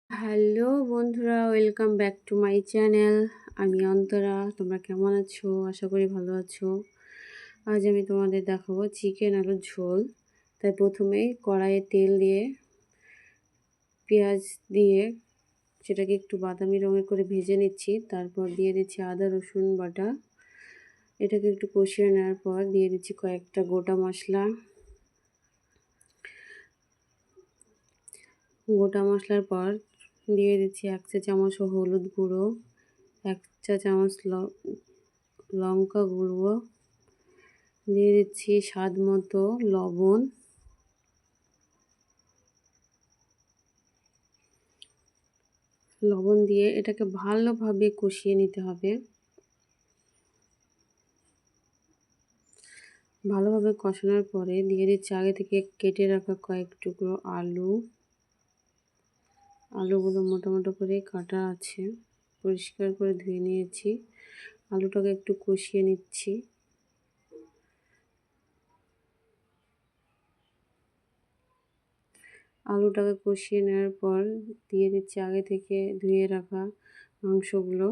Hello বন্ধুরা, welcome back to my channel. আমি অন্তরা। তোমরা কেমন আছো? আশা করি ভালো আছো। আজ আমি তোমাদের দেখাবো চিকেন আলুর ঝোল। তাই প্রথমেই কড়াইয়ে তেল দিয়ে পেঁয়াজ দিয়ে সেটাকে একটু বাদামি রঙের করে ভেজে নিচ্ছি। তারপর দিয়ে দিচ্ছি আদা রসুন বাটা। এটাকে একটু কষিয়ে নেওয়ার পর দিয়ে দিচ্ছি কয়েকটা গোটা মশলা। গোটা মশলার পর দিয়ে দিচ্ছি 1 চা চামচ হলুদ গুঁড়ো, 1 চা চামচ লঙ্কা গুঁড়ো, দিয়ে দিচ্ছি স্বাদ মতো লবণ। লবণ দিয়ে এটাকে ভালোভাবে কষিয়ে নিতে হবে। ভালোভাবে কষানোর পরে দিয়ে দিচ্ছি আগে থেকে কেটে রাখা কয়েক টুকরো আলু। আলুগুলো মোটা মোটা করে কাটা আছে, পরিষ্কার করে ধুয়ে নিয়েছি। আলুটাকে একটু কষিয়ে নিচ্ছি। আলুটাকে কষিয়ে নেওয়ার পর দিয়ে দিচ্ছি আগে থেকে ধুয়ে রাখা মাংসগুলো।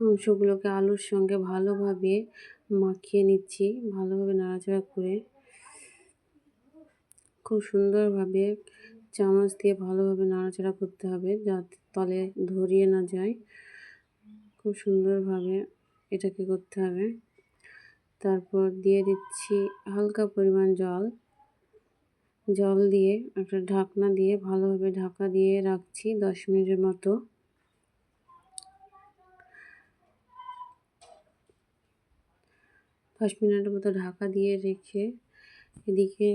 মাংসগুলোকে আলুর সঙ্গে ভালোভাবে মাখিয়ে নিচ্ছি, ভালোভাবে নাড়াচাড়া করে। খুব সুন্দরভাবে চামচ দিয়ে ভালোভাবে নাড়াচাড়া করতে হবে যাতে তলে ধরিয়ে না যায়। খুব সুন্দরভাবে এটাকে করতে হবে। তারপর দিয়ে দিচ্ছি হালকা পরিমাণ জল দিয়ে একটা ঢাকনা দিয়ে ভালোভাবে ঢাকা দিয়ে রাখছি 10 মিনিটের মতো। 10 মিনিটের মতো ঢাকা দিয়ে রেখে এদিকে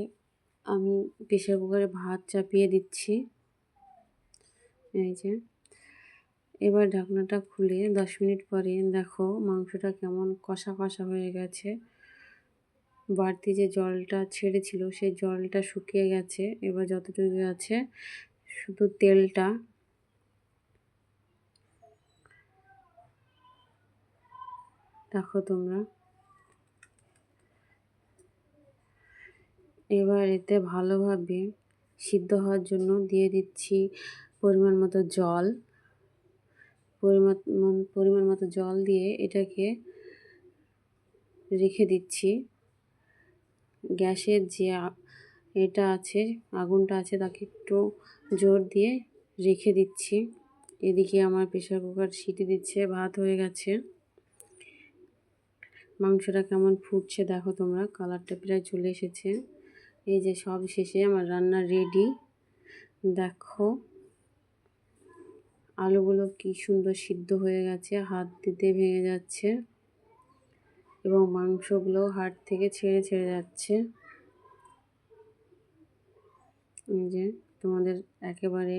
আমি প্রেসার কুকারে ভাত চাপিয়ে দিচ্ছি। এই যে এবার ঢাকনাটা খুলে 10 মিনিট পরে দেখো মাংসটা কেমন কষা কষা হয়ে গেছে। বাড়তি যে জলটা ছেড়েছিল সেই জলটা শুকিয়ে গেছে। এবার যতটুকু আছে শুধু তেলটা। দেখো তোমরা। এবার এতে ভালোভাবে সিদ্ধ হওয়ার জন্য দিয়ে দিচ্ছি পরিমাণ মতো জল। পরিমাণ মতো জল দিয়ে এটাকে রেখে দিচ্ছি। গ্যাসের যে এটা আছে, আগুনটা আছে, তাকে একটু জোর দিয়ে রেখে দিচ্ছি। এদিকে আমার প্রেসার কুকার সিটি দিচ্ছে, ভাত হয়ে গেছে। মাংসটা কেমন ফুটছে দেখো তোমরা, কালারটা প্রায় চলে এসেছে। এই যে সব শেষে আমার রান্না রেডি। দেখো আলুগুলো কি সুন্দর সিদ্ধ হয়ে গেছে, হাত দিতে ভেঙে যাচ্ছে এবং মাংসগুলো হাড় থেকে ছেড়ে ছেড়ে যাচ্ছে। এই যে তোমাদের একেবারে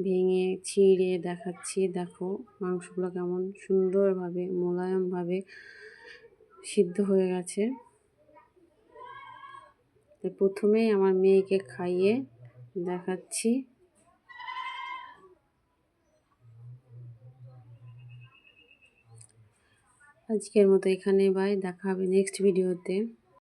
ভেঙে ছিঁড়ে দেখাচ্ছি। দেখো মাংসগুলো কেমন সুন্দরভাবে মোলায়েমভাবে সিদ্ধ হয়ে গেছে। তো প্রথমেই আমার মেয়েকে খাইয়ে দেখাচ্ছি। আজকের মতো এখানে বাই, দেখা হবে নেক্সট ভিডিওতে।